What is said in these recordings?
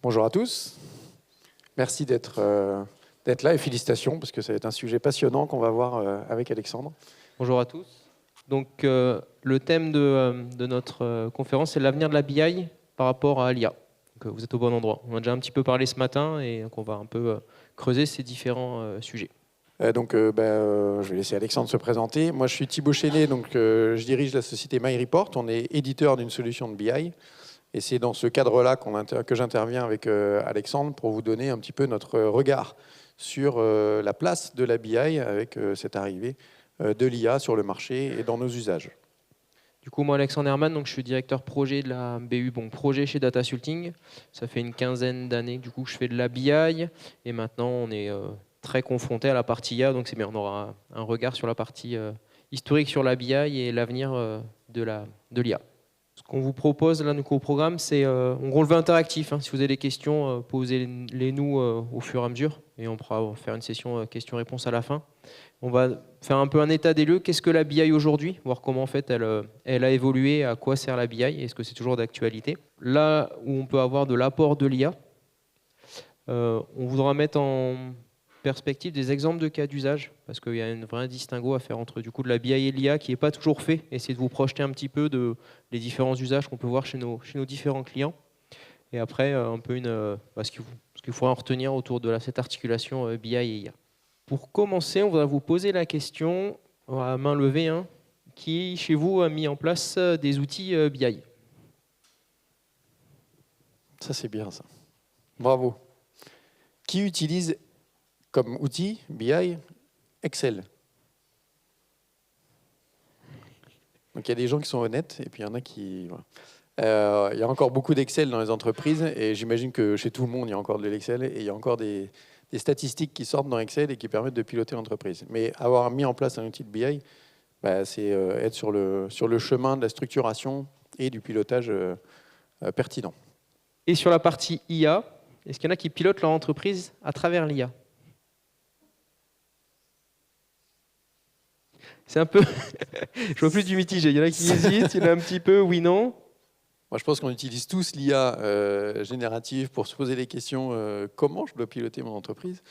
Bonjour à tous. Merci d'être là et félicitations parce que ça va être un sujet passionnant qu'on va voir avec Alexandre. Bonjour à tous. Donc, le thème de notre conférence, c'est l'avenir de la BI par rapport à l'IA. Donc, vous êtes au bon endroit. On a déjà un petit peu parlé ce matin et donc on va un peu creuser ces différents sujets. Je vais laisser Alexandre se présenter. Moi, je suis Thibaut Chénet, donc je dirige la société MyReport. On est éditeur d'une solution de BI. Et c'est dans ce cadre-là que j'interviens avec Alexandre pour vous donner un petit peu notre regard sur la place de la BI avec cette arrivée de l'IA sur le marché et dans nos usages. Du coup, moi, Alexandre Herman, donc je suis directeur projet de la BU, bon, projet chez Datasulting. Ça fait une quinzaine d'années du coup, que je fais de la BI. Et maintenant, on est très confronté à la partie IA. Donc, c'est bien, on aura un regard sur la partie historique sur la BI et l'avenir de l'IA. Ce qu'on vous propose là, au programme, c'est un relevé interactif. Si vous avez des questions, posez-les nous au fur et à mesure. Et on pourra faire une session questions-réponses à la fin. On va faire un peu un état des lieux. Qu'est-ce que la BI aujourd'hui? Voir comment en fait elle a évolué, à quoi sert la BI, est-ce que c'est toujours d'actualité? Là où on peut avoir de l'apport de l'IA, on voudra mettre en perspective des exemples de cas d'usage, parce qu'il y a un vrai distinguo à faire entre du coup de la BI et l'IA qui n'est pas toujours fait. Essayez de vous projeter un petit peu les différents usages qu'on peut voir chez nos différents clients. Et après, un peu ce qu'il faudra en retenir autour de cette articulation BI et IA. Pour commencer, on va vous poser la question, à main levée, qui chez vous a mis en place des outils BI? Ça, c'est bien, ça. Bravo. Qui utilise comme outil BI Excel? Donc, il y a des gens qui sont honnêtes et puis il y en a qui... Voilà. Il y a encore beaucoup d'Excel dans les entreprises et j'imagine que chez tout le monde, il y a encore de l'Excel et il y a encore des statistiques qui sortent dans Excel et qui permettent de piloter l'entreprise. Mais avoir mis en place un outil de BI, c'est être sur le chemin de la structuration et du pilotage pertinent. Et sur la partie IA, est-ce qu'il y en a qui pilotent leur entreprise à travers l'IA? C'est un peu... Je vois plus du mitigé. Il y en a qui hésitent, il y en a un petit peu, oui, non. Moi, je pense qu'on utilise tous l'IA générative pour se poser les questions comment je dois piloter mon entreprise.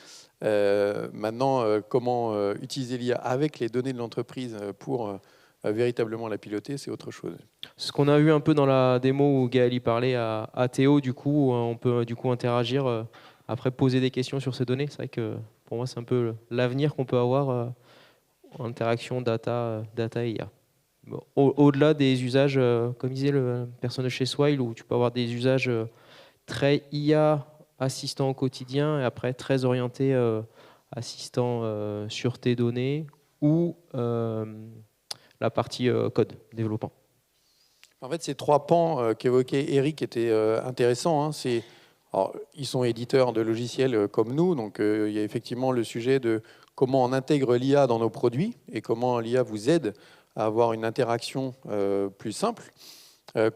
Maintenant, comment utiliser l'IA avec les données de l'entreprise pour véritablement la piloter, c'est autre chose. Ce qu'on a vu un peu dans la démo où Gaël y parlait à Théo, du coup, on peut du coup interagir, après poser des questions sur ces données. C'est vrai que pour moi, c'est un peu l'avenir qu'on peut avoir en interaction data et IA. Bon, au-delà des usages, comme disait la personne de chez Swile, où tu peux avoir des usages très IA assistant au quotidien et après très orienté assistant sur tes données ou la partie code, développement. En fait, ces trois pans qu'évoquait Eric étaient intéressants. Alors, ils sont éditeurs de logiciels comme nous, donc il y a effectivement le sujet de comment on intègre l'IA dans nos produits et comment l'IA vous aide à avoir une interaction plus simple.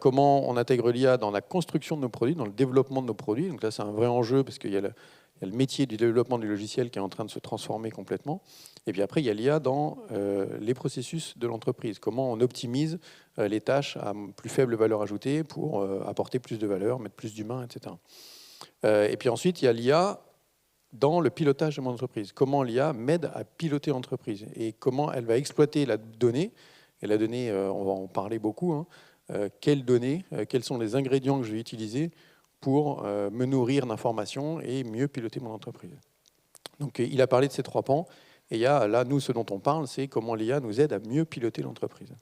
Comment on intègre l'IA dans la construction de nos produits, dans le développement de nos produits. Donc là, c'est un vrai enjeu parce qu'il y a le métier du développement du logiciel qui est en train de se transformer complètement. Et puis après, il y a l'IA dans les processus de l'entreprise. Comment on optimise les tâches à plus faible valeur ajoutée pour apporter plus de valeur, mettre plus d'humains, etc. Et puis ensuite, il y a l'IA dans le pilotage de mon entreprise. Comment l'IA m'aide à piloter l'entreprise et comment elle va exploiter la donnée. Et la donnée, on va en parler beaucoup. Quelles données, quels sont les ingrédients que je vais utiliser pour me nourrir d'informations et mieux piloter mon entreprise. Donc il a parlé de ces trois pans. Et il y a là, nous, ce dont on parle, c'est comment l'IA nous aide à mieux piloter l'entreprise.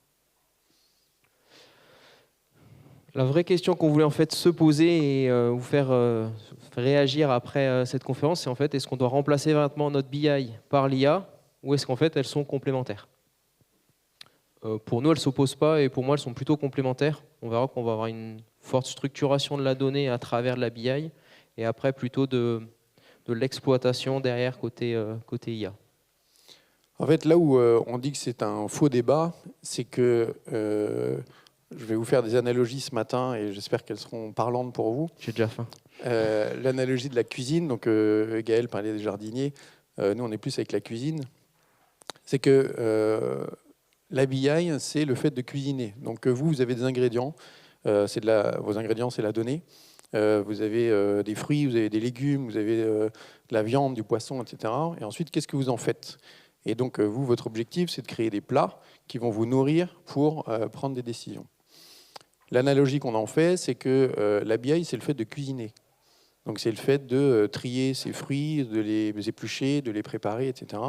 La vraie question qu'on voulait en fait se poser et vous faire réagir après cette conférence, c'est en fait, est-ce qu'on doit remplacer vraiment notre BI par l'IA ou est-ce qu'en fait elles sont complémentaires? Pour nous, elles ne s'opposent pas et pour moi, elles sont plutôt complémentaires. On verra qu'on va avoir une forte structuration de la donnée à travers la BI et après plutôt de l'exploitation derrière côté IA. En fait, là où on dit que c'est un faux débat, c'est que je vais vous faire des analogies ce matin et j'espère qu'elles seront parlantes pour vous. J'ai déjà faim. L'analogie de la cuisine, donc Gaël parlait des jardiniers, nous on est plus avec la cuisine, c'est que la BI, c'est le fait de cuisiner. Donc vous avez des ingrédients, vos ingrédients, c'est la donnée. vous avez des fruits, vous avez des légumes, vous avez de la viande, du poisson, etc. Et ensuite, qu'est-ce que vous en faites? Et donc, vous, votre objectif, c'est de créer des plats qui vont vous nourrir pour prendre des décisions. L'analogie qu'on en fait, c'est que l'habillage, c'est le fait de cuisiner. Donc c'est le fait de trier ces fruits, de les éplucher, de les préparer, etc.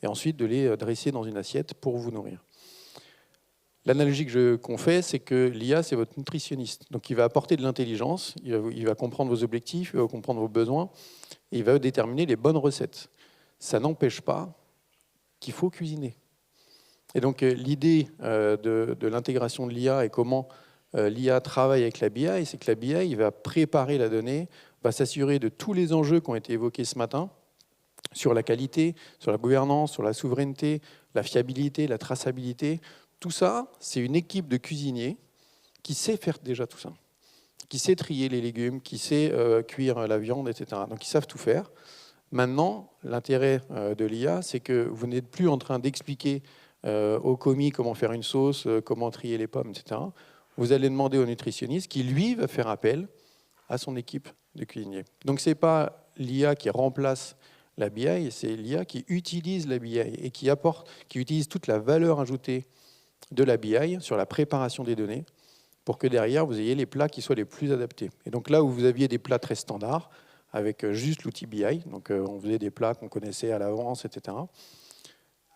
Et ensuite de les dresser dans une assiette pour vous nourrir. L'analogie qu'on fait, c'est que l'IA, c'est votre nutritionniste. Donc il va apporter de l'intelligence, il va comprendre vos objectifs, il va comprendre vos besoins, et il va déterminer les bonnes recettes. Ça n'empêche pas qu'il faut cuisiner. Et donc l'idée de l'intégration de l'IA et comment l'IA travaille avec la BI, c'est que la BI il va préparer la donnée, va s'assurer de tous les enjeux qui ont été évoqués ce matin, sur la qualité, sur la gouvernance, sur la souveraineté, la fiabilité, la traçabilité. Tout ça, c'est une équipe de cuisiniers qui sait faire déjà tout ça, qui sait trier les légumes, qui sait cuire la viande, etc. Donc ils savent tout faire. Maintenant, l'intérêt de l'IA, c'est que vous n'êtes plus en train d'expliquer au commis comment faire une sauce, comment trier les pommes, etc. Vous allez demander au nutritionniste qui, lui, va faire appel à son équipe de cuisiniers. Donc, ce n'est pas l'IA qui remplace la BI, c'est l'IA qui utilise la BI et qui utilise toute la valeur ajoutée de la BI sur la préparation des données pour que derrière, vous ayez les plats qui soient les plus adaptés. Et donc là où vous aviez des plats très standards, avec juste l'outil BI, donc on faisait des plats qu'on connaissait à l'avance, etc.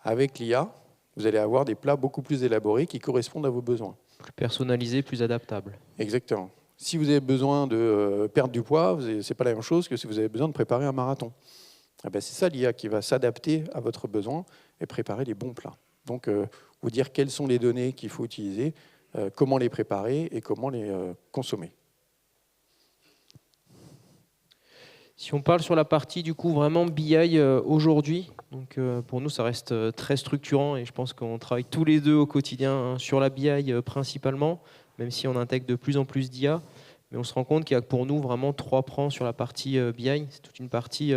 Avec l'IA, vous allez avoir des plats beaucoup plus élaborés qui correspondent à vos besoins. Plus personnalisé, plus adaptable. Exactement. Si vous avez besoin de perdre du poids, ce n'est pas la même chose que si vous avez besoin de préparer un marathon. Eh ben, c'est ça l'IA qui va s'adapter à votre besoin et préparer les bons plats. Donc, vous dire quelles sont les données qu'il faut utiliser, comment les préparer et comment les consommer. Si on parle sur la partie du coup vraiment BI aujourd'hui, donc pour nous ça reste très structurant et je pense qu'on travaille tous les deux au quotidien sur la BI principalement, même si on intègre de plus en plus d'IA, mais on se rend compte qu'il y a pour nous vraiment 3 pans sur la partie BI. C'est toute une partie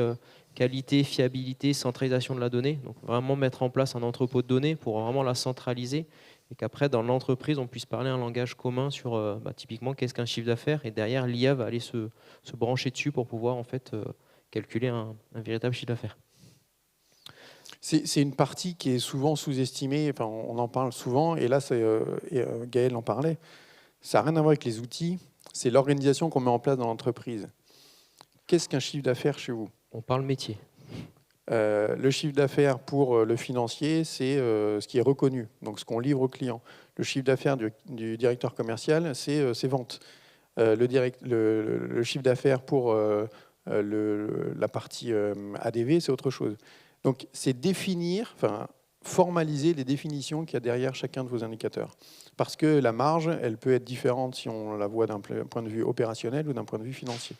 qualité, fiabilité, centralisation de la donnée, donc vraiment mettre en place un entrepôt de données pour vraiment la centraliser et qu'après dans l'entreprise on puisse parler un langage commun sur typiquement qu'est-ce qu'un chiffre d'affaires et derrière l'IA va aller se brancher dessus pour pouvoir en fait calculer un véritable chiffre d'affaires. C'est une partie qui est souvent sous-estimée, enfin, on en parle souvent, et là Gaël en parlait, ça n'a rien à voir avec les outils, c'est l'organisation qu'on met en place dans l'entreprise. Qu'est-ce qu'un chiffre d'affaires chez vous? On parle métier. Le chiffre d'affaires pour le financier, c'est ce qui est reconnu, donc ce qu'on livre au client. Le chiffre d'affaires du directeur commercial, c'est ses ventes. Le chiffre d'affaires pour la partie ADV, c'est autre chose. Donc, c'est formaliser les définitions qu'il y a derrière chacun de vos indicateurs. Parce que la marge, elle peut être différente si on la voit d'un point de vue opérationnel ou d'un point de vue financier.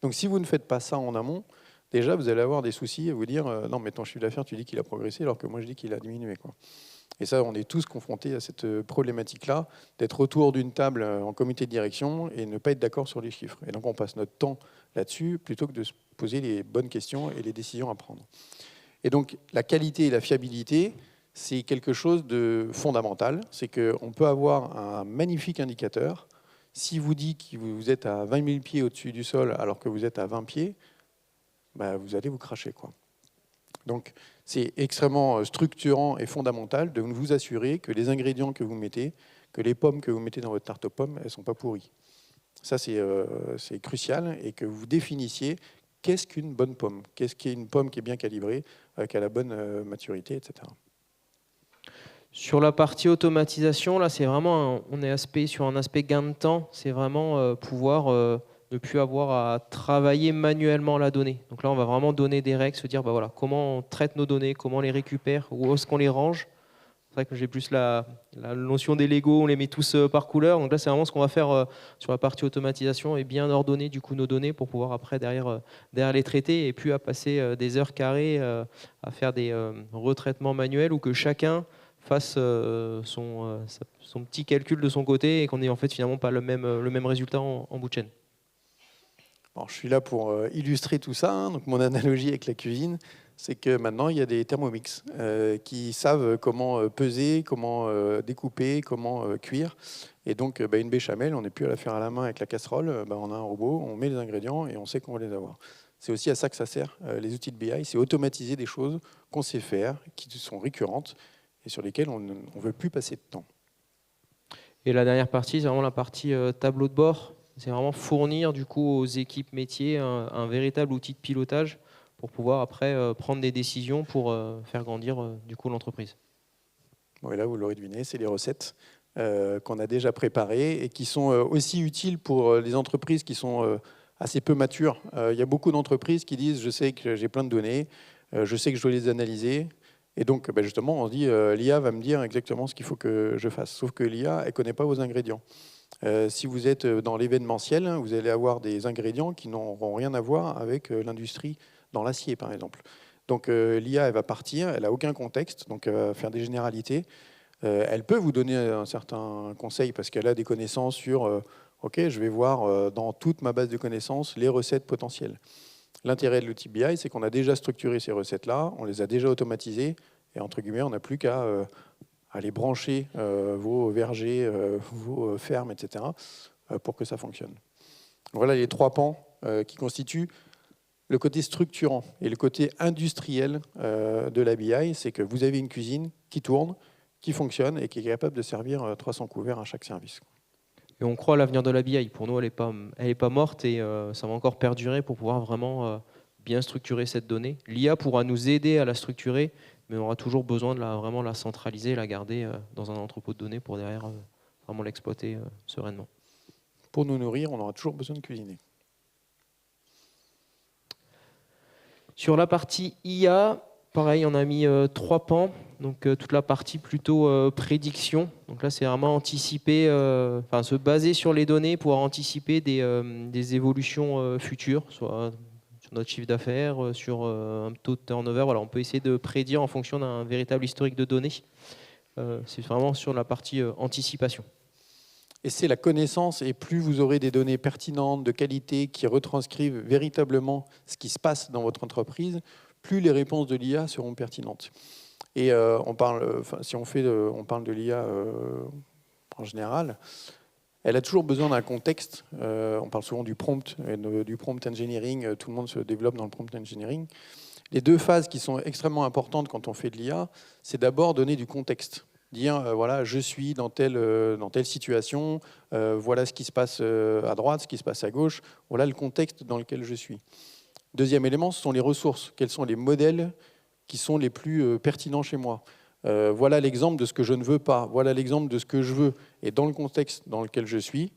Donc, si vous ne faites pas ça en amont, déjà, vous allez avoir des soucis à vous dire non, mais ton chiffre d'affaires, tu dis qu'il a progressé, alors que moi, je dis qu'il a diminué, quoi. Et ça, on est tous confrontés à cette problématique-là, d'être autour d'une table en comité de direction et ne pas être d'accord sur les chiffres. Et donc, on passe notre temps là-dessus plutôt que de se poser les bonnes questions et les décisions à prendre. Et donc, la qualité et la fiabilité, c'est quelque chose de fondamental. C'est qu'on peut avoir un magnifique indicateur. Si vous dites que vous êtes à 20 000 pieds au-dessus du sol alors que vous êtes à 20 pieds, bah, vous allez vous cracher, quoi. Donc, c'est extrêmement structurant et fondamental de vous assurer que les ingrédients que vous mettez, que les pommes que vous mettez dans votre tarte aux pommes, elles ne sont pas pourries. Ça, c'est crucial, et que vous définissiez qu'est-ce qu'une bonne pomme, qu'est-ce qu'une pomme qui est bien calibrée, qui a la bonne maturité, etc. Sur la partie automatisation, là, c'est vraiment, on est sur un aspect gain de temps. C'est vraiment pouvoir ne plus avoir à travailler manuellement la donnée. Donc là, on va vraiment donner des règles, se dire bah voilà, comment on traite nos données, comment on les récupère, où est-ce qu'on les range. C'est vrai que j'ai plus la notion des Lego, on les met tous par couleur. Donc là, c'est vraiment ce qu'on va faire sur la partie automatisation et bien ordonner du coup nos données pour pouvoir après derrière les traiter et plus à passer des heures carrées à faire des retraitements manuels ou que chacun fasse son petit calcul de son côté et qu'on n'ait en fait finalement pas le même résultat en bout de chaîne. Alors, je suis là pour illustrer tout ça, hein, donc mon analogie avec la cuisine, c'est que maintenant, il y a des Thermomix qui savent comment peser, comment découper, comment cuire. Et donc, une béchamel, on n'est plus à la faire à la main avec la casserole. On a un robot, on met les ingrédients et on sait qu'on va les avoir. C'est aussi à ça que ça sert, les outils de BI, c'est automatiser des choses qu'on sait faire, qui sont récurrentes et sur lesquelles on ne veut plus passer de temps. Et la dernière partie, c'est vraiment la partie tableau de bord. C'est vraiment fournir du coup aux équipes métiers un véritable outil de pilotage pour pouvoir après prendre des décisions pour faire grandir du coup l'entreprise. Bon, et là, vous l'aurez deviné, c'est les recettes qu'on a déjà préparées et qui sont aussi utiles pour les entreprises qui sont assez peu matures. Il y a beaucoup d'entreprises qui disent « je sais que j'ai plein de données, je sais que je dois les analyser ». Et donc, justement, on se dit l'IA va me dire exactement ce qu'il faut que je fasse. Sauf que l'IA, elle ne connaît pas vos ingrédients. Si vous êtes dans l'événementiel, vous allez avoir des ingrédients qui n'auront rien à voir avec l'industrie dans l'acier, par exemple. Donc l'IA, elle va partir, elle n'a aucun contexte, donc elle va faire des généralités. Elle peut vous donner un certain conseil parce qu'elle a des connaissances sur OK, je vais voir dans toute ma base de connaissances les recettes potentielles. L'intérêt de l'outil BI, c'est qu'on a déjà structuré ces recettes-là, on les a déjà automatisées, et entre guillemets, on n'a plus qu'à aller brancher vos vergers, vos fermes, etc., pour que ça fonctionne. Voilà les 3 pans qui constituent le côté structurant et le côté industriel de la BI, c'est que vous avez une cuisine qui tourne, qui fonctionne et qui est capable de servir 300 couverts à chaque service. Et on croit à l'avenir de la BI. Pour nous, elle n'est pas morte et ça va encore perdurer pour pouvoir vraiment bien structurer cette donnée. L'IA pourra nous aider à la structurer, mais on aura toujours besoin de vraiment la centraliser, la garder dans un entrepôt de données pour derrière vraiment l'exploiter sereinement. Pour nous nourrir, on aura toujours besoin de cuisiner. Sur la partie IA, pareil, on a mis 3 pans. Donc toute la partie plutôt prédiction. Donc là, c'est vraiment anticiper, se baser sur les données pour anticiper des évolutions futures, soit sur notre chiffre d'affaires, sur un taux de turnover. Voilà, on peut essayer de prédire en fonction d'un véritable historique de données. C'est vraiment sur la partie anticipation. Et c'est la connaissance, et plus vous aurez des données pertinentes, de qualité, qui retranscrivent véritablement ce qui se passe dans votre entreprise, plus les réponses de l'IA seront pertinentes. Et on parle de l'IA en général, elle a toujours besoin d'un contexte. On parle souvent du prompt, du prompt engineering, tout le monde se développe dans le prompt engineering. Les 2 phases qui sont extrêmement importantes quand on fait de l'IA, c'est d'abord donner du contexte. Dire, voilà, je suis dans telle situation, voilà ce qui se passe à droite, ce qui se passe à gauche, voilà le contexte dans lequel je suis. Deuxième élément, ce sont les ressources. Quels sont les modèles qui sont les plus pertinents chez moi? Voilà l'exemple de ce que je ne veux pas, voilà l'exemple de ce que je veux. Et dans le contexte dans lequel je suis,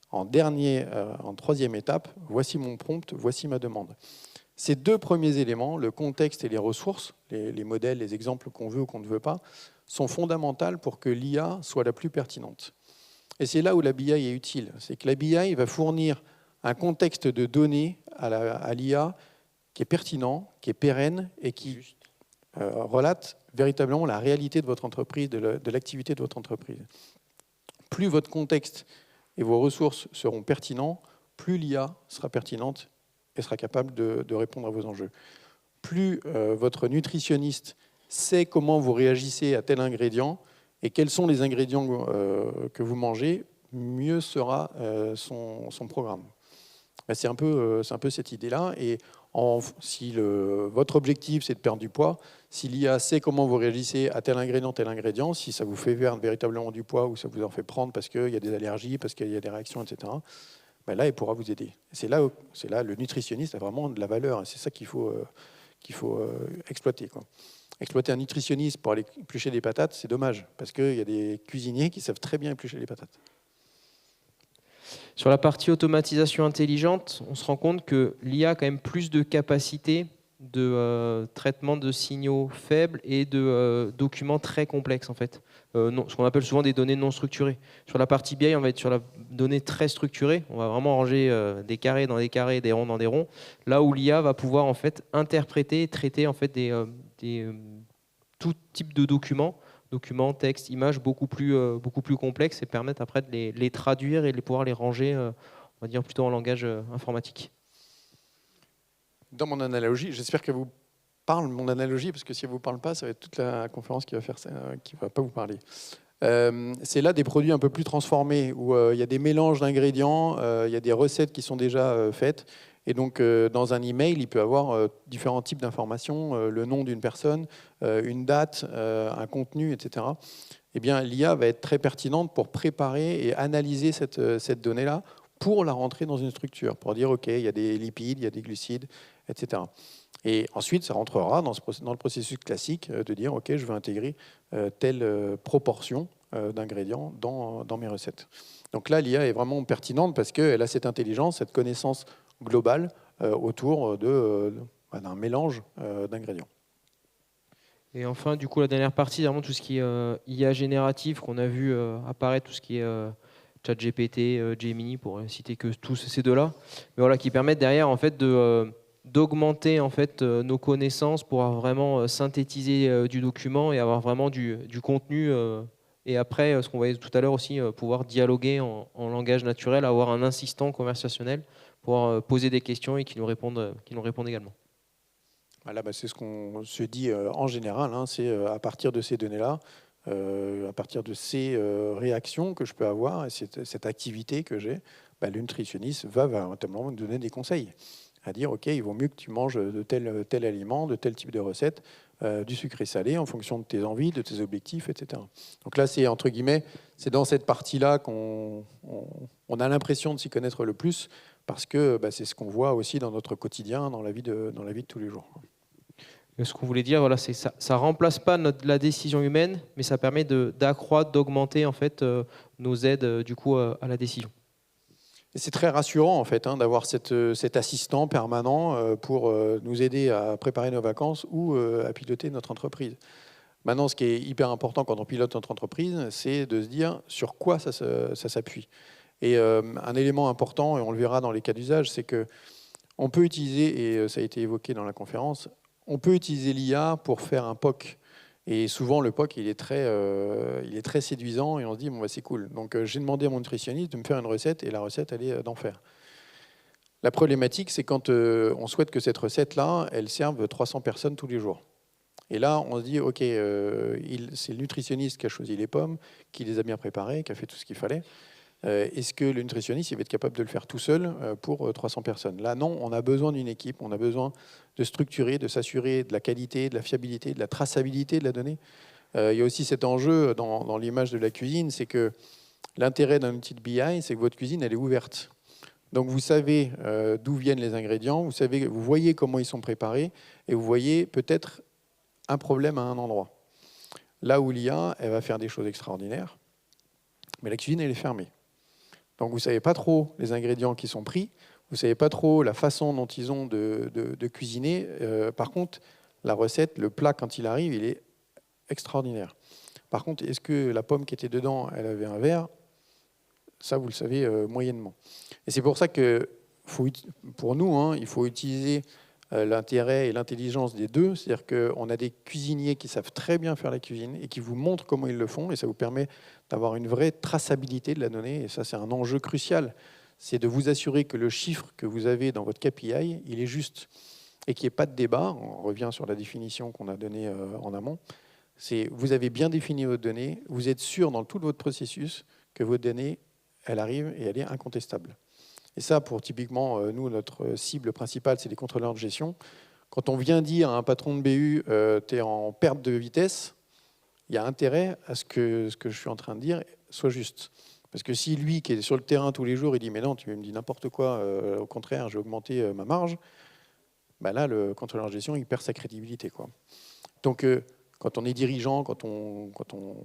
en 3e étape, voici mon prompt, voici ma demande. Ces 2 premiers éléments, le contexte et les ressources, les modèles, les exemples qu'on veut ou qu'on ne veut pas, sont fondamentales pour que l'IA soit la plus pertinente. Et c'est là où la BI est utile. C'est que la BI va fournir un contexte de données à l'IA qui est pertinent, qui est pérenne et qui relate véritablement la réalité de votre entreprise, de l'activité de votre entreprise. Plus votre contexte et vos ressources seront pertinents, plus l'IA sera pertinente et sera capable de répondre à vos enjeux. Plus votre nutritionniste sait comment vous réagissez à tel ingrédient et quels sont les ingrédients que vous mangez, mieux sera son programme. C'est un peu cette idée-là. Et si votre objectif, c'est de perdre du poids, si l'IA sait comment vous réagissez à tel ingrédient, si ça vous fait perdre véritablement du poids ou ça vous en fait prendre parce qu'il y a des allergies, parce qu'il y a des réactions, etc., là, elle pourra vous aider. C'est là le nutritionniste a vraiment de la valeur. C'est ça qu'il faut exploiter, quoi. Exploiter un nutritionniste pour aller éplucher des patates, c'est dommage, parce qu'il y a des cuisiniers qui savent très bien éplucher les patates. Sur la partie automatisation intelligente, on se rend compte que l'IA a quand même plus de capacité de traitement de signaux faibles et de documents très complexes, en fait. Ce qu'on appelle souvent des données non structurées. Sur la partie BI, on va être sur la donnée très structurée. On va vraiment ranger des carrés dans des carrés, des ronds dans des ronds. Là où l'IA va pouvoir en fait interpréter et traiter en fait tout type de documents, textes, images beaucoup plus complexes et permettre après de les traduire et de pouvoir les ranger, on va dire plutôt en langage informatique. Dans mon analogie, j'espère qu'elle vous parle, mon analogie, parce que si elle ne vous parle pas, ça va être toute la conférence qui va faire ça, qui va pas vous parler. C'est là des produits un peu plus transformés, où il y a des mélanges d'ingrédients, il y a des recettes qui sont déjà faites. Et donc, dans un email, il peut avoir différents types d'informations, le nom d'une personne, une date, un contenu, etc. Eh bien, l'IA va être très pertinente pour préparer et analyser cette donnée-là pour la rentrer dans une structure, pour dire, OK, il y a des lipides, il y a des glucides, etc. Et ensuite, ça rentrera dans le processus classique de dire, OK, je veux intégrer telle proportion d'ingrédients dans mes recettes. Donc là, l'IA est vraiment pertinente parce qu'elle a cette intelligence, cette connaissance globale autour d'un mélange d'ingrédients. Et enfin, du coup, la dernière partie, vraiment tout ce qui est IA générative qu'on a vu apparaître, tout ce qui est ChatGPT, Gemini, pour citer que tous ces deux-là, mais voilà, qui permettent derrière en fait d'augmenter en fait nos connaissances pour vraiment synthétiser du document et avoir vraiment du contenu. Et après, ce qu'on voyait tout à l'heure aussi, pouvoir dialoguer en langage naturel, avoir un assistant conversationnel, pouvoir poser des questions et qui nous répondent également. Voilà, c'est ce qu'on se dit en général, hein, c'est à partir de ces données-là, à partir de ces réactions que je peux avoir et cette activité que j'ai, le nutritionniste va véritablement me donner des conseils, à dire ok, il vaut mieux que tu manges de tel aliment, de tel type de recette, du sucré salé en fonction de tes envies, de tes objectifs, etc. Donc là, c'est entre guillemets, c'est dans cette partie-là qu'on a l'impression de s'y connaître le plus, parce que c'est ce qu'on voit aussi dans notre quotidien, dans la vie de tous les jours. Ce qu'on voulait dire, voilà, c'est ça. Ça remplace pas la décision humaine, mais ça permet d'accroître, d'augmenter en fait nos aides du coup à la décision. Et c'est très rassurant en fait d'avoir cet assistant permanent pour nous aider à préparer nos vacances ou à piloter notre entreprise. Maintenant, ce qui est hyper important quand on pilote notre entreprise, c'est de se dire sur quoi ça s'appuie. Et un élément important, et on le verra dans les cas d'usage, c'est que on peut utiliser, et ça a été évoqué dans la conférence, on peut utiliser l'IA pour faire un POC. Et souvent, le POC, il est très séduisant et on se dit, bon, c'est cool. Donc, j'ai demandé à mon nutritionniste de me faire une recette et la recette, elle est d'enfer. La problématique, c'est quand on souhaite que cette recette-là, elle serve 300 personnes tous les jours. Et là, on se dit, OK, c'est le nutritionniste qui a choisi les pommes, qui les a bien préparées, qui a fait tout ce qu'il fallait. Est-ce que le nutritionniste il va être capable de le faire tout seul pour 300 personnes? Là, non, on a besoin d'une équipe, on a besoin de structurer, de s'assurer de la qualité, de la fiabilité, de la traçabilité de la donnée. Il y a aussi cet enjeu dans l'image de la cuisine, c'est que l'intérêt d'un outil de BI, c'est que votre cuisine, elle est ouverte. Donc vous savez d'où viennent les ingrédients, vous voyez comment ils sont préparés, et vous voyez peut-être un problème à un endroit. Là où l'IA, elle va faire des choses extraordinaires, mais la cuisine, elle est fermée. Donc vous ne savez pas trop les ingrédients qui sont pris, vous ne savez pas trop la façon dont ils ont de cuisiner. Par contre, la recette, le plat, quand il arrive, il est extraordinaire. Par contre, est-ce que la pomme qui était dedans, elle avait un verre? Ça, vous le savez moyennement. Et c'est pour ça que, pour nous, il faut utiliser l'intérêt et l'intelligence des deux. C'est-à-dire qu'on a des cuisiniers qui savent très bien faire la cuisine et qui vous montrent comment ils le font. Et ça vous permet d'avoir une vraie traçabilité de la donnée. Et ça, c'est un enjeu crucial. C'est de vous assurer que le chiffre que vous avez dans votre KPI, il est juste. Et qu'il n'y ait pas de débat. On revient sur la définition qu'on a donnée en amont. C'est vous avez bien défini votre donnée. Vous êtes sûr dans tout votre processus que votre donnée, elle arrive et elle est incontestable. Et ça, pour typiquement, nous, notre cible principale, c'est les contrôleurs de gestion. Quand on vient dire à un patron de BU, tu es en perte de vitesse, il y a intérêt à ce que je suis en train de dire soit juste. Parce que si lui, qui est sur le terrain tous les jours, il dit « mais non, tu me dis n'importe quoi, au contraire, j'ai augmenté ma marge », là, le contrôleur de gestion, il perd sa crédibilité, quoi. Donc, quand on est dirigeant, quand on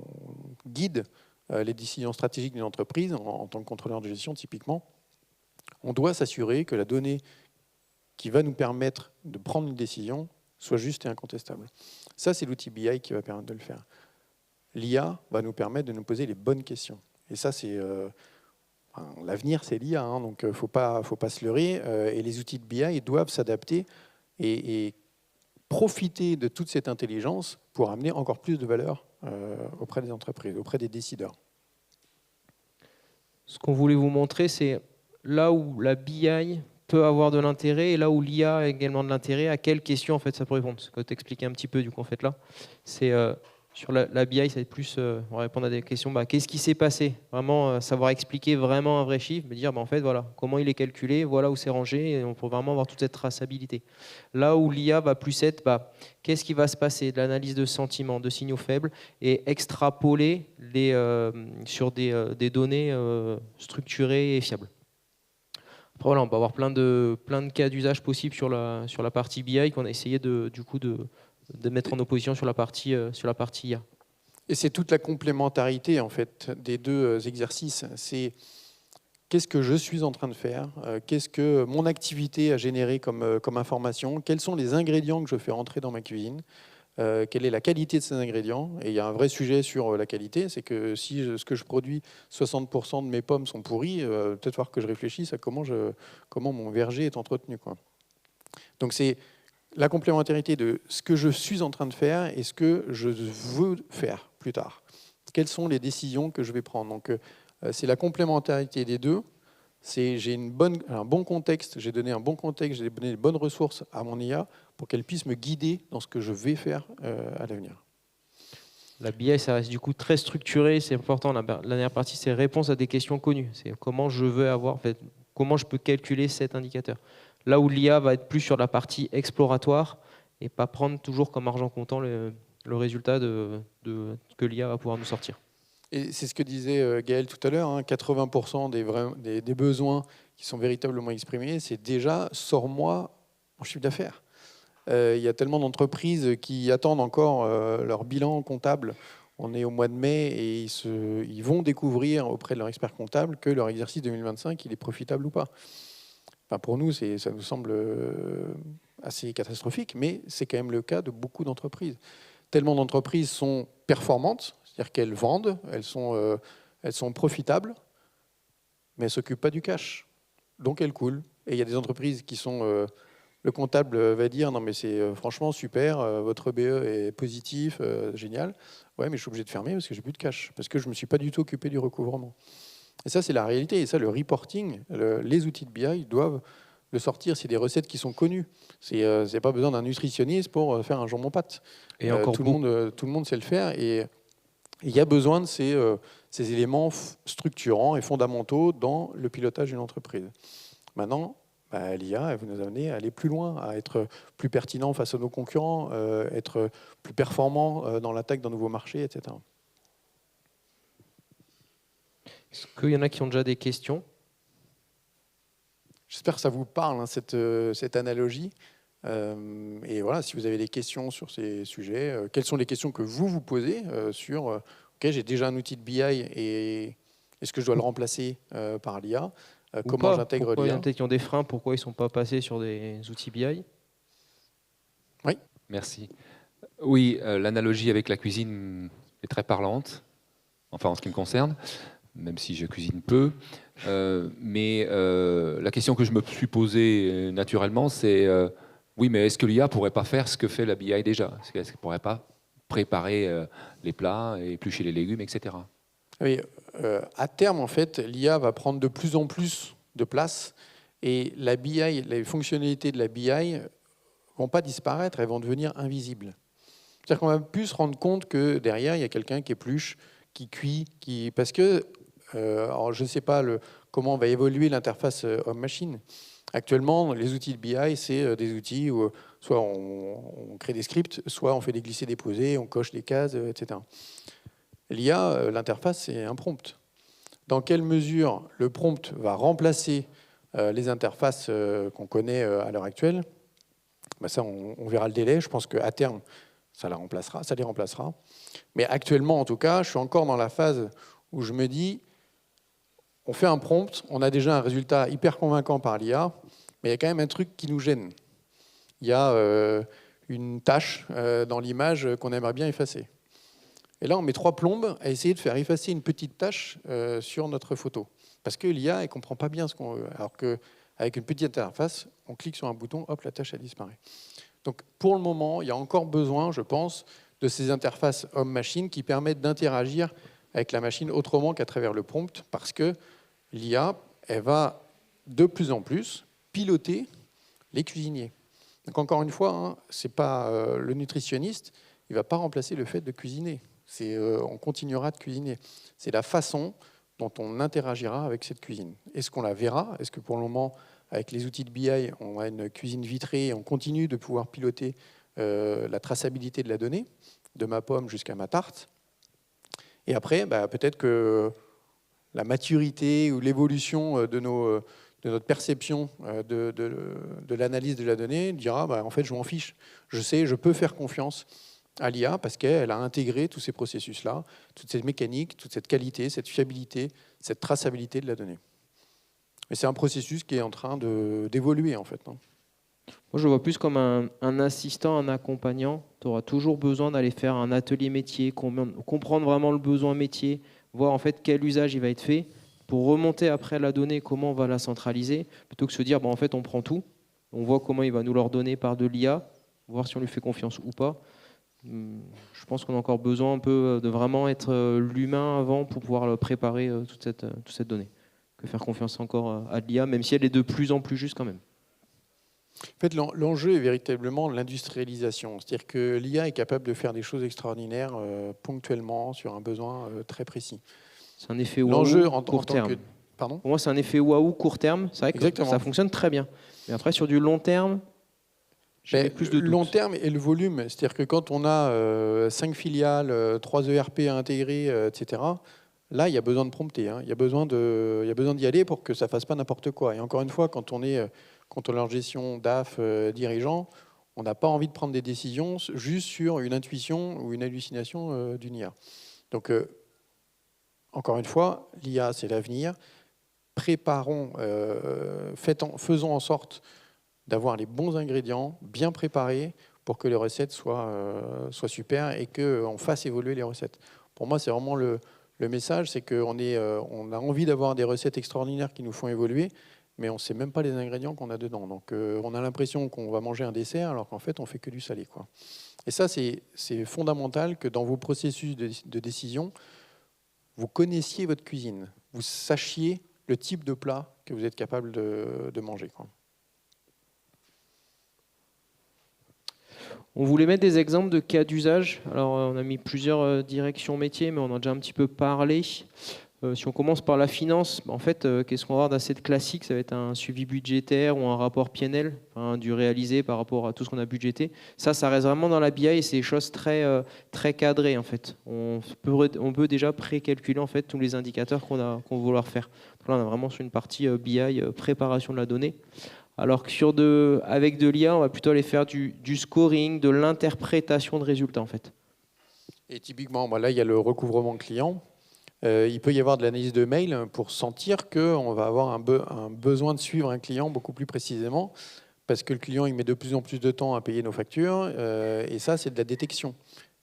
guide les décisions stratégiques d'une entreprise, en tant que contrôleur de gestion, typiquement, on doit s'assurer que la donnée qui va nous permettre de prendre une décision soit juste et incontestable. Ça, c'est l'outil BI qui va permettre de le faire. L'IA va nous permettre de nous poser les bonnes questions. Et ça, c'est l'avenir, c'est l'IA, donc il ne faut pas se leurrer. Et les outils de BI doivent s'adapter et profiter de toute cette intelligence pour amener encore plus de valeur auprès des entreprises, auprès des décideurs. Ce qu'on voulait vous montrer, c'est là où la BI peut avoir de l'intérêt et là où l'IA a également de l'intérêt, à quelles questions en fait ça peut répondre. Ce que tu expliquais un petit peu du coup en fait là, c'est sur la BI, ça va être plus on va répondre à des questions. Qu'est-ce qui s'est passé? Vraiment savoir expliquer vraiment un vrai chiffre, me dire en fait voilà comment il est calculé, voilà où c'est rangé, et on peut vraiment avoir toute cette traçabilité. Là où l'IA va plus être qu'est-ce qui va se passer, de l'analyse de sentiments, de signaux faibles et extrapoler sur des données structurées et fiables. Après, voilà, on peut avoir plein de cas d'usage possibles sur la partie BI qu'on a essayé de mettre en opposition sur la partie IA. Et c'est toute la complémentarité en fait des deux exercices. C'est qu'est-ce que je suis en train de faire, qu'est-ce que mon activité a généré comme information, quels sont les ingrédients que je fais rentrer dans ma cuisine, quelle est la qualité de ces ingrédients. Et il y a un vrai sujet sur la qualité, c'est que si ce que je produis, 60% de mes pommes sont pourries, peut-être falloir que je réfléchisse à comment mon verger est entretenu, quoi. Donc c'est la complémentarité de ce que je suis en train de faire et ce que je veux faire plus tard. Quelles sont les décisions que je vais prendre? Donc c'est la complémentarité des deux. J'ai un bon contexte, j'ai donné un bon contexte, j'ai donné les bonnes ressources à mon IA pour qu'elle puisse me guider dans ce que je vais faire à l'avenir. La BI, ça reste du coup très structuré, c'est important. La dernière partie, c'est réponse à des questions connues. C'est comment je veux avoir, en fait, comment je peux calculer cet indicateur. Là où l'IA va être plus sur la partie exploratoire et pas prendre toujours comme argent comptant le résultat de que l'IA va pouvoir nous sortir. Et c'est ce que disait Gaël tout à l'heure, hein, 80% des besoins qui sont véritablement exprimés, c'est déjà sors-moi mon chiffre d'affaires. Il y a tellement d'entreprises qui attendent encore leur bilan comptable. On est au mois de mai et ils vont découvrir auprès de leur expert comptable que leur exercice 2025 il est profitable ou pas. Enfin, pour nous, ça nous semble assez catastrophique, mais c'est quand même le cas de beaucoup d'entreprises. Tellement d'entreprises sont performantes, c'est-à-dire qu'elles vendent, elles sont profitables, mais elles ne s'occupent pas du cash. Donc elles coulent. Et il y a des entreprises qui sont... le comptable va dire non mais c'est franchement super, votre BE est positif, génial. Ouais mais je suis obligé de fermer parce que j'ai plus de cash, parce que je ne me suis pas du tout occupé du recouvrement. Et ça c'est la réalité, et ça le reporting, les outils de BI doivent le sortir, c'est des recettes qui sont connues. C'est pas besoin d'un nutritionniste pour faire un jambon pâte. Et encore tout le monde sait le faire, et il y a besoin de ces éléments structurants et fondamentaux dans le pilotage d'une entreprise. Maintenant, l'IA, elle va nous amener à aller plus loin, à être plus pertinent face à nos concurrents, être plus performant dans l'attaque d'un nouveau marché, etc. Est-ce qu'il y en a qui ont déjà des questions? J'espère que ça vous parle, hein, cette analogie. Et voilà, si vous avez des questions sur ces sujets, quelles sont les questions que vous vous posez sur OK, j'ai déjà un outil de BI et est-ce que je dois le remplacer par l'IA? Comment j'intègre l'IA? Il y en a peut-être qui ont des freins, pourquoi ils ne sont pas passés sur des outils BI? Oui. Merci. Oui, l'analogie avec la cuisine est très parlante, enfin en ce qui me concerne, même si je cuisine peu. Mais la question que je me suis posée naturellement, c'est oui, mais est-ce que l'IA ne pourrait pas faire ce que fait la BI déjà? Est-ce qu'elle ne pourrait pas préparer les plats, éplucher les légumes, etc. Oui, à terme, en fait, l'IA va prendre de plus en plus de place et la BI, les fonctionnalités de la BI ne vont pas disparaître, elles vont devenir invisibles. C'est-à-dire qu'on va plus se rendre compte que derrière, il y a quelqu'un qui épluche, qui cuit, parce que, alors je ne sais pas comment va évoluer l'interface homme-machine. Actuellement, les outils de BI, c'est des outils où soit on crée des scripts, soit on fait des glissés-déposés, on coche des cases, etc. L'IA, l'interface, c'est un prompt. Dans quelle mesure le prompt va remplacer les interfaces qu'on connaît à l'heure actuelle? Ça, on verra le délai. Je pense qu'à terme, ça les remplacera. Mais actuellement, en tout cas, je suis encore dans la phase où je me dis, on fait un prompt, on a déjà un résultat hyper convaincant par l'IA, mais il y a quand même un truc qui nous gêne. Il y a une tâche dans l'image qu'on aimerait bien effacer. Et là, on met 3 plombes à essayer de faire effacer une petite tâche sur notre photo. Parce que l'IA, elle ne comprend pas bien ce qu'on veut. Alors qu'avec une petite interface, on clique sur un bouton, hop, la tâche, elle disparaît. Donc, pour le moment, il y a encore besoin, je pense, de ces interfaces homme-machine qui permettent d'interagir avec la machine autrement qu'à travers le prompt, parce que l'IA, elle va de plus en plus piloter les cuisiniers. Donc encore une fois, hein, c'est pas le nutritionniste, il ne va pas remplacer le fait de cuisiner. On continuera de cuisiner. C'est la façon dont on interagira avec cette cuisine. Est-ce qu'on la verra? Est-ce que pour le moment, avec les outils de BI, on a une cuisine vitrée et on continue de pouvoir piloter la traçabilité de la donnée, de ma pomme jusqu'à ma tarte? Et après, peut-être que la maturité ou l'évolution de notre perception de l'analyse de la donnée dira, en fait, je m'en fiche. Je sais, je peux faire confiance à l'IA parce qu'elle a intégré tous ces processus-là, toute cette mécanique, toute cette qualité, cette fiabilité, cette traçabilité de la donnée. Et c'est un processus qui est en train d'évoluer, en fait. Moi, je le vois plus comme un assistant, un accompagnant. Tu auras toujours besoin d'aller faire un atelier métier, comprendre vraiment le besoin métier, voir en fait quel usage il va être fait, pour remonter après la donnée, comment on va la centraliser, plutôt que se dire, en fait, on prend tout, on voit comment il va nous l'ordonner par de l'IA, voir si on lui fait confiance ou pas. Je pense qu'on a encore besoin un peu de vraiment être l'humain avant pour pouvoir préparer toute cette donnée. Que faire confiance encore à l'IA, même si elle est de plus en plus juste quand même. En fait, l'enjeu est véritablement l'industrialisation. C'est-à-dire que l'IA est capable de faire des choses extraordinaires ponctuellement sur un besoin très précis. C'est un effet waouh court terme. Pardon ? Pour moi, c'est un effet waouh court terme. C'est vrai que Exactement. Ça fonctionne très bien. Mais après, sur du long terme, j'ai plus de doutes. Long terme et le volume. C'est-à-dire que quand on a 5 filiales, 3 ERP à intégrer, etc., là, il y a besoin de prompter. Hein. Il y a besoin d'y aller pour que ça ne fasse pas n'importe quoi. Et encore une fois, quand on est en gestion DAF dirigeant, on n'a pas envie de prendre des décisions juste sur une intuition ou une hallucination d'une IA. Donc, encore une fois, l'IA, c'est l'avenir. Préparons, faisons en sorte d'avoir les bons ingrédients, bien préparés, pour que les recettes soient super et qu'on fasse évoluer les recettes. Pour moi, c'est vraiment le message, c'est qu'on a envie d'avoir des recettes extraordinaires qui nous font évoluer, mais on ne sait même pas les ingrédients qu'on a dedans. Donc on a l'impression qu'on va manger un dessert, alors qu'en fait, on ne fait que du salé, quoi. Et ça, c'est fondamental que dans vos processus de décision, vous connaissiez votre cuisine, vous sachiez le type de plat que vous êtes capable de manger, quoi. On voulait mettre des exemples de cas d'usage. Alors, on a mis plusieurs directions métiers, mais on en a déjà un petit peu parlé. Si on commence par la finance, en fait, qu'est-ce qu'on va avoir d'assez classique? Ça va être un suivi budgétaire ou un rapport PNL, du réalisé par rapport à tout ce qu'on a budgété. Ça reste vraiment dans la BI et c'est des choses très, très cadrées, en fait. On peut déjà précalculer en fait, tous les indicateurs qu'on va vouloir faire. Donc là, on a vraiment sur une partie BI, préparation de la donnée. Alors que avec de l'IA, on va plutôt aller faire du scoring, de l'interprétation de résultats, en fait. Et typiquement, là, il y a le recouvrement client. Il peut y avoir de l'analyse de mail pour sentir qu'on va avoir un besoin de suivre un client beaucoup plus précisément, parce que le client il met de plus en plus de temps à payer nos factures, et ça, c'est de la détection.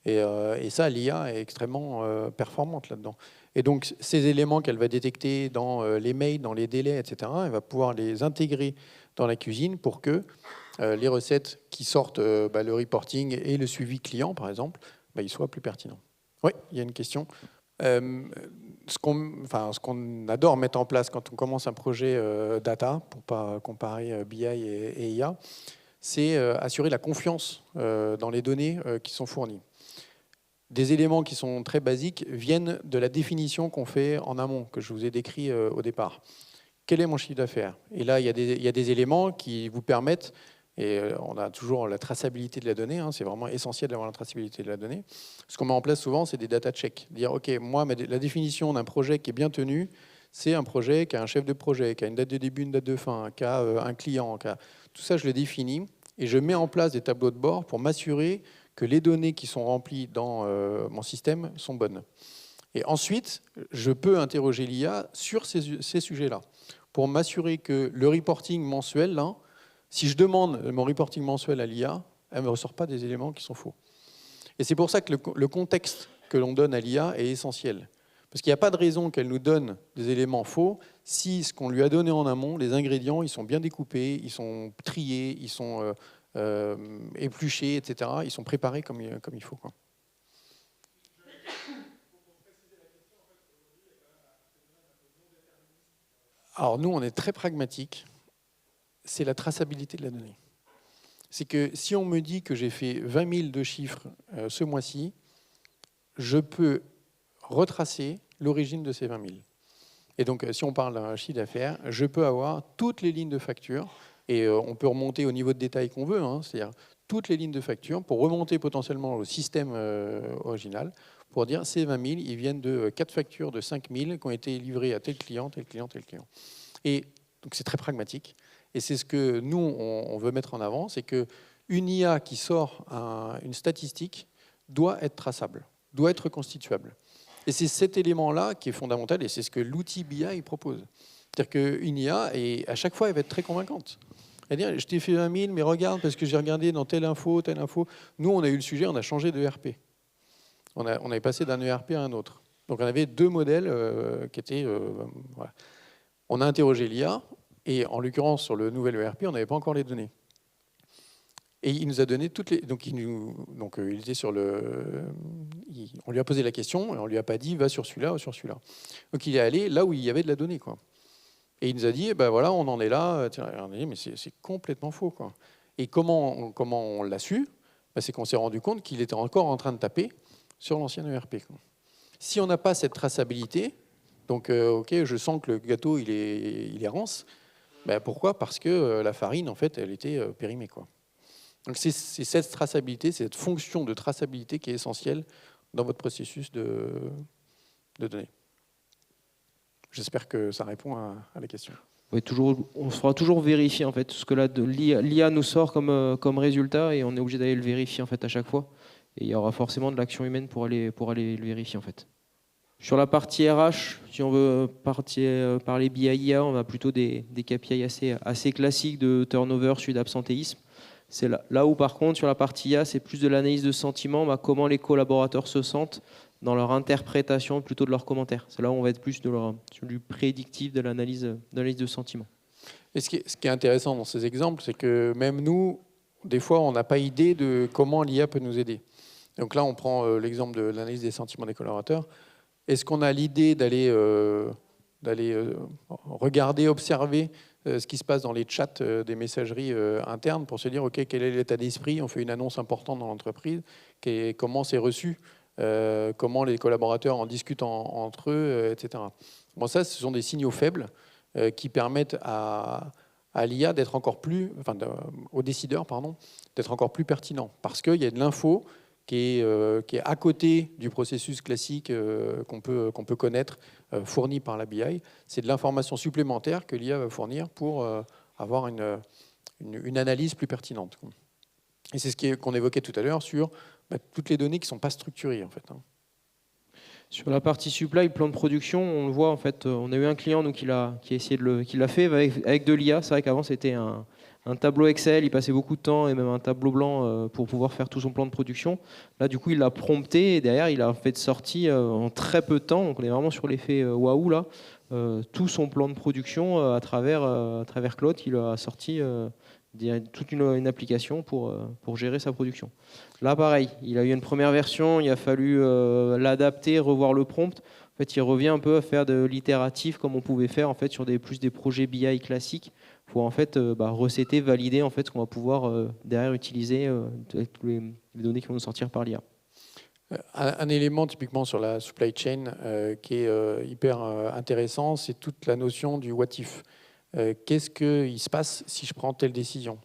Et ça, l'IA est extrêmement performante là-dedans. Et donc, ces éléments qu'elle va détecter dans les mails, dans les délais, etc., elle va pouvoir les intégrer dans la cuisine pour que les recettes qui sortent, le reporting et le suivi client, par exemple, ils soient plus pertinents. Oui, il y a une question. Ce qu'on adore mettre en place quand on commence un projet data, pour ne pas comparer BI et IA, c'est assurer la confiance dans les données qui sont fournies. Des éléments qui sont très basiques viennent de la définition qu'on fait en amont, que je vous ai décrit au départ. Quel est mon chiffre d'affaires? Et là, il y a des éléments qui vous permettent, et on a toujours la traçabilité de la donnée, hein, c'est vraiment essentiel d'avoir la traçabilité de la donnée. Ce qu'on met en place souvent, c'est des data checks. Dire, OK, moi, la définition d'un projet qui est bien tenu, c'est un projet qui a un chef de projet, qui a une date de début, une date de fin, qui a un client. Tout ça, je le définis et je mets en place des tableaux de bord pour m'assurer que les données qui sont remplies dans mon système sont bonnes. Et ensuite, je peux interroger l'IA sur ces sujets-là pour m'assurer que le reporting mensuel, là, si je demande mon reporting mensuel à l'IA, elle ne me ressort pas des éléments qui sont faux. Et c'est pour ça que le contexte que l'on donne à l'IA est essentiel. Parce qu'il n'y a pas de raison qu'elle nous donne des éléments faux si ce qu'on lui a donné en amont, les ingrédients, ils sont bien découpés, ils sont triés, ils sont épluchés, etc. Ils sont préparés comme il faut, quoi. Alors nous, on est très pragmatique. c'est la traçabilité de la donnée. C'est que si on me dit que j'ai fait 20 000 de chiffres ce mois-ci, je peux retracer l'origine de ces 20 000. Et donc, si on parle d'un chiffre d'affaires, je peux avoir toutes les lignes de facture, et on peut remonter au niveau de détail qu'on veut, hein, c'est-à-dire toutes les lignes de facture pour remonter potentiellement au système original, pour dire ces 20 000, ils viennent de 4 factures de 5 000 qui ont été livrées à tel client, tel client, tel client. Et donc, c'est très pragmatique. Et c'est ce que nous, on veut mettre en avant, c'est qu'une IA qui sort une statistique doit être traçable, doit être reconstituable. Et c'est cet élément-là qui est fondamental, et c'est ce que l'outil BI propose. C'est-à-dire qu'une IA, et à chaque fois, elle va être très convaincante. C'est-à-dire, je t'ai fait 20 000, mais regarde, parce que j'ai regardé dans telle info, telle info. Nous, on a eu le sujet, on a changé de ERP. On avait passé d'un ERP à un autre. Donc, on avait 2 modèles qui étaient... voilà. On a interrogé l'IA, et en l'occurrence, sur le nouvel ERP, on n'avait pas encore les données. Et il nous a donné toutes les... Donc, il était sur le... On lui a posé la question, et on ne lui a pas dit, va sur celui-là ou sur celui-là. Donc, il est allé là où il y avait de la donnée, quoi. Et il nous a dit, ben voilà, on en est là. On a dit, mais c'est complètement faux, quoi. Et comment on l'a su? Ben, c'est qu'on s'est rendu compte qu'il était encore en train de taper sur l'ancien ERP, quoi. Si on n'a pas cette traçabilité, donc, ok, je sens que le gâteau, il est rance. Ben, pourquoi? Parce que la farine, en fait, elle était périmée, quoi. Donc, c'est cette traçabilité, cette fonction de traçabilité qui est essentielle dans votre processus de données. J'espère que ça répond à la question. Oui, on se fera toujours vérifier en fait ce que l'IA nous sort comme résultat, et on est obligé d'aller le vérifier en fait à chaque fois. Et il y aura forcément de l'action humaine pour aller le vérifier en fait. Sur la partie RH, si on veut parler BI/IA, on a plutôt des KPI assez classiques de turnover suivi d'absentéisme. C'est là où par contre sur la partie IA, c'est plus de l'analyse de sentiments, comment les collaborateurs se sentent dans leur interprétation plutôt de leurs commentaires. C'est là où on va être plus sur du prédictif, de l'analyse de sentiments. Et ce qui est intéressant dans ces exemples, c'est que même nous, des fois, on n'a pas idée de comment l'IA peut nous aider. Donc là, on prend l'exemple de l'analyse des sentiments des collaborateurs. Est-ce qu'on a l'idée d'aller regarder, observer ce qui se passe dans les chats des messageries internes pour se dire, OK, quel est l'état d'esprit? On fait une annonce importante dans l'entreprise, comment c'est reçu? Comment les collaborateurs en discutent entre eux, etc. Bon, ça, ce sont des signaux faibles qui permettent à l'IA d'être encore plus, aux décideurs, pardon, d'être encore plus pertinent, parce qu'il y a de l'info qui est à côté du processus classique qu'on peut connaître, fourni par la BI. C'est de l'information supplémentaire que l'IA va fournir pour avoir une analyse plus pertinente. Et c'est ce qu'on évoquait tout à l'heure sur toutes les données qui ne sont pas structurées, en fait. Sur la partie supply, plan de production, on le voit, en fait, on a eu un client qui a essayé qui l'a fait avec de l'IA. C'est vrai qu'avant, c'était un tableau Excel, il passait beaucoup de temps, et même un tableau blanc pour pouvoir faire tout son plan de production. Là, du coup, il l'a prompté, et derrière, il a fait de sortie en très peu de temps, donc on est vraiment sur l'effet waouh, là, tout son plan de production à travers Claude, il a sorti toute une application pour gérer sa production. Là, pareil, il a eu une première version, il a fallu l'adapter, revoir le prompt. En fait, il revient un peu à faire de l'itératif comme on pouvait faire en fait sur des projets BI classiques pour en fait recetter, valider en fait ce qu'on va pouvoir derrière utiliser toutes les données qui vont nous sortir par l'IA. Un élément typiquement sur la supply chain qui est hyper intéressant, c'est toute la notion du what if. Qu'est-ce qu'il se passe si je prends telle décision?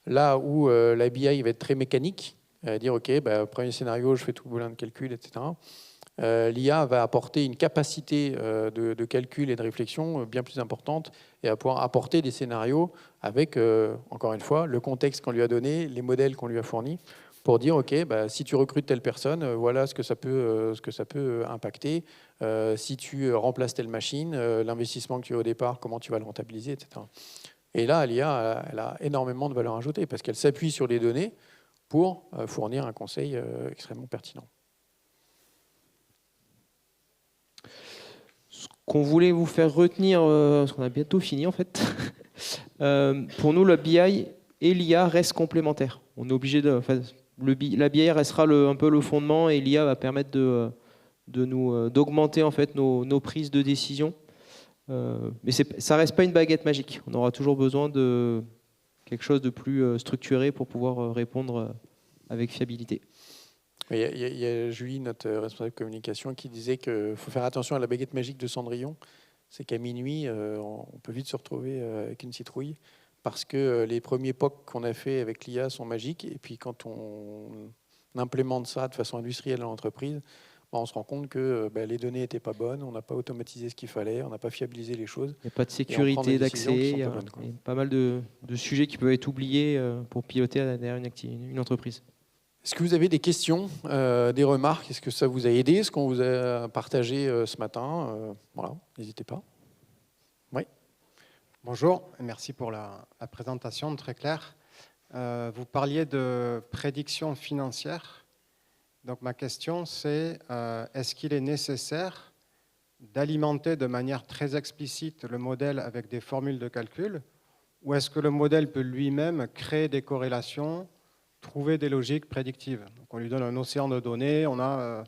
Là où la BI va être très mécanique, dire OK, premier scénario, je fais tout le boulot de calcul, etc. L'IA va apporter une capacité de calcul et de réflexion bien plus importante et va pouvoir apporter des scénarios avec, encore une fois, le contexte qu'on lui a donné, les modèles qu'on lui a fournis, pour dire OK, si tu recrutes telle personne, voilà ce que ça peut impacter. Si tu remplaces telle machine, l'investissement que tu as au départ, comment tu vas le rentabiliser, etc. Et là, l'IA, elle a énormément de valeur ajoutée parce qu'elle s'appuie sur les données pour fournir un conseil extrêmement pertinent. Ce qu'on voulait vous faire retenir, parce qu'on a bientôt fini en fait, pour nous, la BI et l'IA restent complémentaires. On est obligé la BI restera un peu le fondement et l'IA va permettre d'augmenter en fait nos prises de décision. Mais ça reste pas une baguette magique. On aura toujours besoin de quelque chose de plus structuré pour pouvoir répondre avec fiabilité. Il y a Julie, notre responsable communication, qui disait qu'il faut faire attention à la baguette magique de Cendrillon. C'est qu'à minuit, on peut vite se retrouver avec une citrouille parce que les premiers POC qu'on a fait avec l'IA sont magiques. Et puis quand on implémente ça de façon industrielle dans l'entreprise, on se rend compte que les données n'étaient pas bonnes, on n'a pas automatisé ce qu'il fallait, on n'a pas fiabilisé les choses. Il n'y a pas de sécurité d'accès, il y a pas mal de sujets qui peuvent être oubliés pour piloter derrière une entreprise. Est-ce que vous avez des questions, des remarques? Est-ce que ça vous a aidé, ce qu'on vous a partagé ce matin? Voilà, n'hésitez pas. Oui. Bonjour, merci pour la présentation, très claire. Vous parliez de prédiction financière. Donc ma question c'est, est-ce qu'il est nécessaire d'alimenter de manière très explicite le modèle avec des formules de calcul, ou est-ce que le modèle peut lui-même créer des corrélations, trouver des logiques prédictives? Donc on lui donne un océan de données, on a,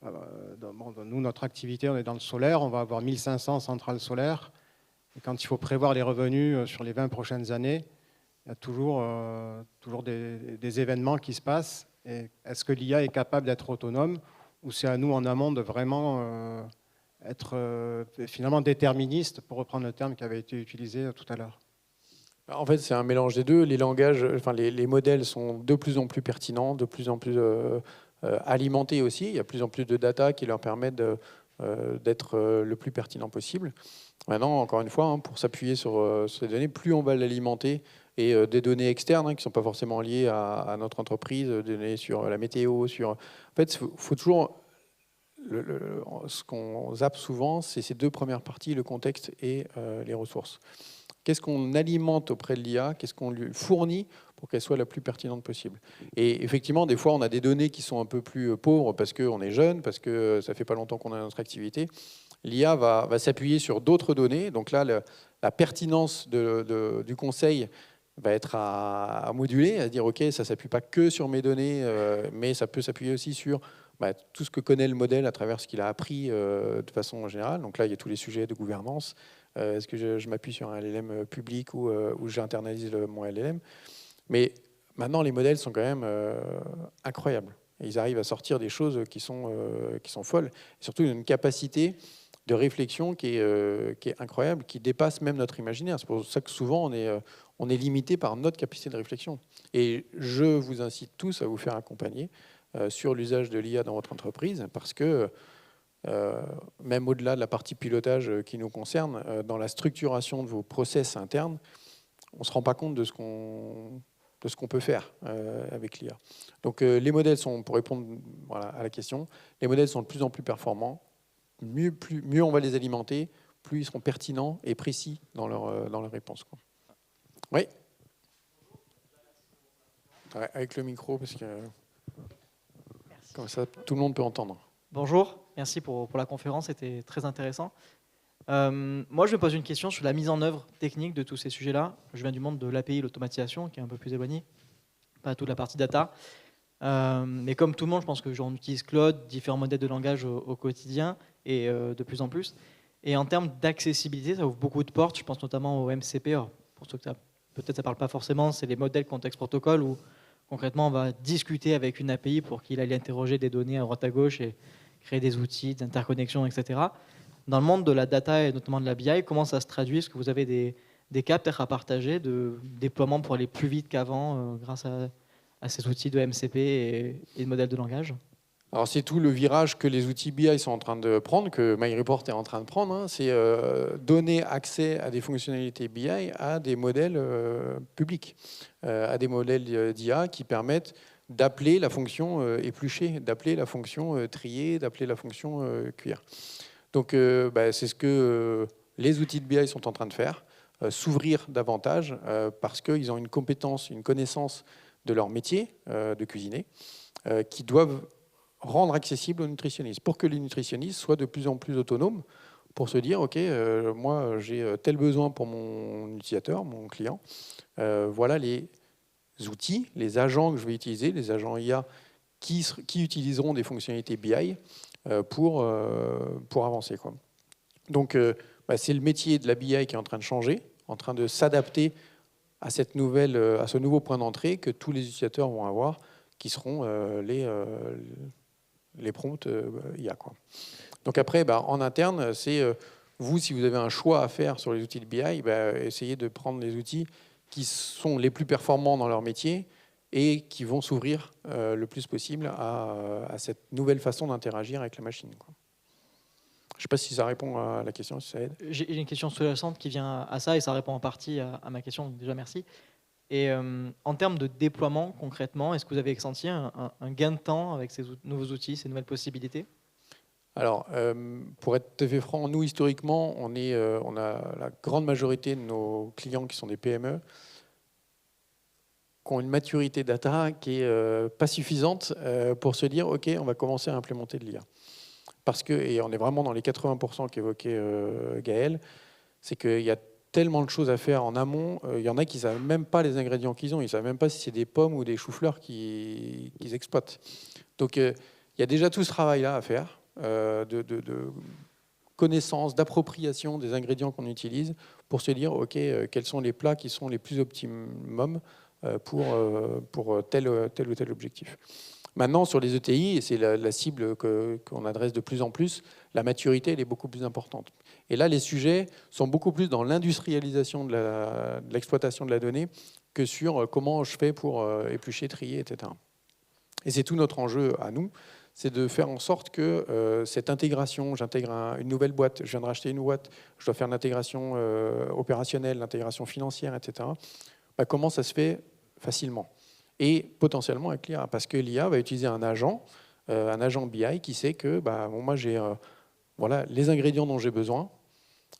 nous notre activité on est dans le solaire, on va avoir 1500 centrales solaires, et quand il faut prévoir les revenus sur les 20 prochaines années, il y a toujours des événements qui se passent. Est-ce que l'IA est capable d'être autonome, ou c'est à nous en amont de vraiment être finalement déterministe, pour reprendre le terme qui avait été utilisé tout à l'heure? En fait, c'est un mélange des deux. Les langages, les modèles sont de plus en plus pertinents, de plus en plus alimentés aussi. Il y a de plus en plus de data qui leur permettent d'être le plus pertinent possible. Maintenant, encore une fois, pour s'appuyer sur ces données, plus on va l'alimenter, et des données externes qui ne sont pas forcément liées à notre entreprise, des données sur la météo. En fait, il faut toujours... ce qu'on zappe souvent, c'est ces deux premières parties, le contexte et les ressources. Qu'est-ce qu'on alimente auprès de l'IA? Qu'est-ce qu'on lui fournit pour qu'elle soit la plus pertinente possible? Et effectivement, des fois, on a des données qui sont un peu plus pauvres parce qu'on est jeune, parce que ça fait pas longtemps qu'on a notre activité. L'IA va s'appuyer sur d'autres données. Donc là, la pertinence du conseil va être à moduler, à dire, OK, ça ne s'appuie pas que sur mes données, mais ça peut s'appuyer aussi sur tout ce que connaît le modèle à travers ce qu'il a appris de façon générale. Donc là, il y a tous les sujets de gouvernance. Est-ce que je m'appuie sur un LLM public ou j'internalise mon LLM? Mais maintenant, les modèles sont quand même incroyables. Et ils arrivent à sortir des choses qui sont folles. Et surtout, une capacité de réflexion qui est incroyable, qui dépasse même notre imaginaire. C'est pour ça que souvent, on est limité par notre capacité de réflexion. Et je vous incite tous à vous faire accompagner sur l'usage de l'IA dans votre entreprise, parce que même au-delà de la partie pilotage qui nous concerne, dans la structuration de vos process internes, on ne se rend pas compte de ce qu'on peut faire avec l'IA. Donc les modèles sont, pour répondre à la question, les modèles sont de plus en plus performants. Mieux on va les alimenter, plus ils seront pertinents et précis dans leur réponse. Oui. Ouais, avec le micro, parce que comme ça, tout le monde peut entendre. Bonjour, merci pour la conférence, c'était très intéressant. Moi, je me pose une question sur la mise en œuvre technique de tous ces sujets-là. Je viens du monde de l'API, l'automatisation, qui est un peu plus éloigné, pas toute la partie data. Mais comme tout le monde, je pense que j'en utilise Claude, différents modèles de langage au quotidien, et de plus en plus. Et en termes d'accessibilité, ça ouvre beaucoup de portes. Je pense notamment au MCP. Alors, pour ceux que peut-être ça ne parle pas forcément, c'est les modèles contexte protocole où concrètement on va discuter avec une API pour qu'il aille interroger des données à droite à gauche et créer des outils d'interconnexion, etc. Dans le monde de la data et notamment de la BI, comment ça se traduit? Est-ce que vous avez des cas peut-être à partager de déploiement pour aller plus vite qu'avant grâce à ces outils de MCP et de modèles de langage? Alors c'est tout le virage que les outils BI sont en train de prendre, que MyReport est en train de prendre. C'est donner accès à des fonctionnalités BI à des modèles publics, à des modèles d'IA qui permettent d'appeler la fonction éplucher, d'appeler la fonction trier, d'appeler la fonction cuire. Donc c'est ce que les outils de BI sont en train de faire, s'ouvrir davantage parce qu'ils ont une compétence, une connaissance de leur métier de cuisiner qui doivent rendre accessible aux nutritionnistes, pour que les nutritionnistes soient de plus en plus autonomes pour se dire, OK, moi j'ai tel besoin pour mon utilisateur, mon client, voilà les outils, les agents que je vais utiliser, les agents IA qui utiliseront des fonctionnalités BI pour avancer, quoi. Donc, c'est le métier de la BI qui est en train de changer, en train de s'adapter à ce nouveau point d'entrée que tous les utilisateurs vont avoir, qui seront les prompts IA, quoi. Donc après, en interne, c'est vous, si vous avez un choix à faire sur les outils de BI, essayez de prendre les outils qui sont les plus performants dans leur métier et qui vont s'ouvrir le plus possible à cette nouvelle façon d'interagir avec la machine, quoi. Je ne sais pas si ça répond à la question, si ça aide. J'ai une question sous-jacente qui vient à ça et ça répond en partie à ma question, donc déjà merci. Et en termes de déploiement, concrètement, est-ce que vous avez senti un gain de temps avec ces nouveaux outils, ces nouvelles possibilités ? Alors, pour être tout à fait franc, nous, historiquement, on a la grande majorité de nos clients qui sont des PME, qui ont une maturité data qui n'est pas suffisante pour se dire « Ok, on va commencer à implémenter de l'IA ». Parce que, et on est vraiment dans les 80% qu'évoquait Gaël, c'est qu'il y a tellement de choses à faire en amont. Il y en a qui ne savent même pas les ingrédients qu'ils ont. Ils ne savent même pas si c'est des pommes ou des choux-fleurs qu'ils exploitent. Donc, il y a déjà tout ce travail-là à faire, de connaissance, d'appropriation des ingrédients qu'on utilise pour se dire, OK, quels sont les plats qui sont les plus optimums pour tel ou tel objectif. Maintenant, sur les ETI, et c'est la cible qu'on adresse de plus en plus, la maturité elle est beaucoup plus importante. Et là, les sujets sont beaucoup plus dans l'industrialisation de l'exploitation de la donnée que sur comment je fais pour éplucher, trier, etc. Et c'est tout notre enjeu à nous, c'est de faire en sorte que cette intégration, j'intègre une nouvelle boîte, je viens de racheter une boîte, je dois faire l'intégration opérationnelle, l'intégration financière, etc. Comment ça se fait facilement ? Et potentiellement avec l'IA, parce que l'IA va utiliser un agent BI qui sait que moi j'ai les ingrédients dont j'ai besoin,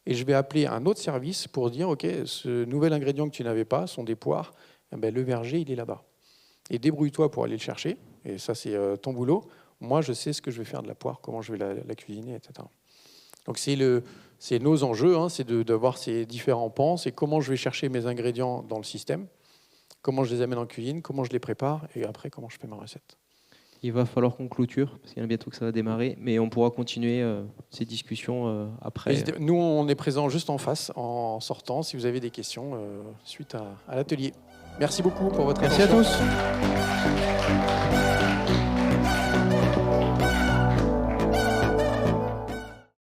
et je vais appeler un autre service pour dire ok, ce nouvel ingrédient que tu n'avais pas sont des poires, le verger il est là-bas. Et débrouille-toi pour aller le chercher, et ça c'est ton boulot. Moi je sais ce que je vais faire de la poire, comment je vais la cuisiner, etc. Donc c'est nos enjeux, c'est d'avoir ces différents pans, c'est comment je vais chercher mes ingrédients dans le système, comment je les amène en cuisine, comment je les prépare, et après, comment je fais ma recette. Il va falloir qu'on clôture, parce qu'il y en a bientôt que ça va démarrer, mais on pourra continuer ces discussions après. Nous, on est présents juste en face, en sortant, si vous avez des questions suite à l'atelier. Merci beaucoup pour votre attention. Merci à tous.